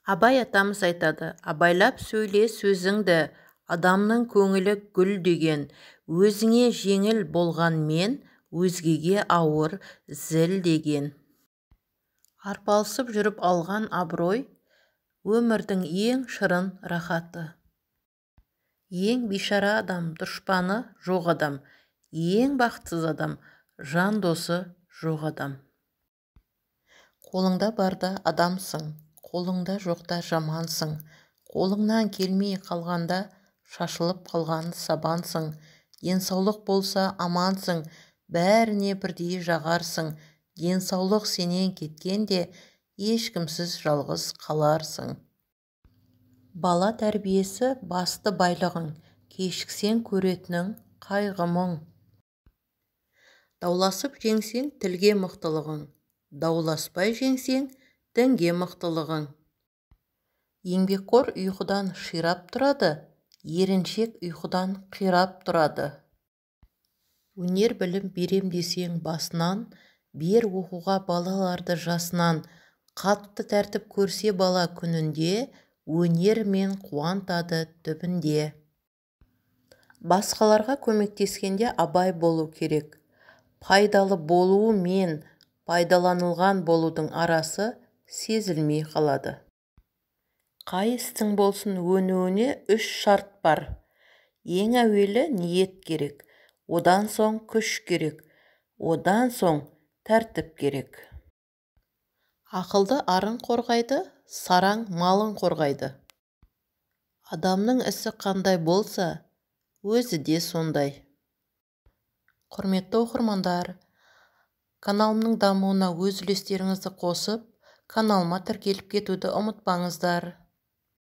Абай атамыз айтады, абайлап сөйле сөзіңді, адамның көңілі гүл деген, өзіңе жеңіл болған мен, өзгеге ауыр зіл деген. Арпалысып жүріп алған абырой, өмірдің ең шырын рахаты. Ең бишара адам, дұшпаны жоқ адам, ең бақытсыз адам, жан досы жоқ адам. Қолыңда барда адамсың, қолыңда жоқта жамансың, қолыңнан келмей қалғанда шашылып қалған сабансың, денсаулық болса амансың, бәріне бірдей жағарсың, денсаулық сенен кеткенде ешкімсіз жалғыз қаларсың. Бала тәрбиесі басты байлығың, кешіксең көретінің қайғы мұң. Дауласып жеңсең тілге мықтылығың, дауласпай жеңсең дінге мықтылығың. Еңбекқор ұйқыдан ширап тұрады, еріншек ұйқыдан қирап тұрады. Өнер білім берем десең басынан, бер оқуға балаларды жасынан, қатты тәртіп көрсе бала күнінде, өнермен қуантады түбінде. Басқаларға көмектескенде абай болу керек. Пайдалы болуы мен пайдаланылған болудың арасы сезілмей қалады. Қай істің болсын өнуіне 3 шарт бар. Ең әуелі ниет керек, одан соң күш керек, одан соң тәртіп керек. Ақылды арын қорғайды, сараң малын қорғайды. Адамның ісі қандай болса, өзі де сондай. Құрметті оқырмандар, каналымның дамуына өз үлестеріңізді қосып, каналыма тіркеліп кетуді ұмытпаңыздар.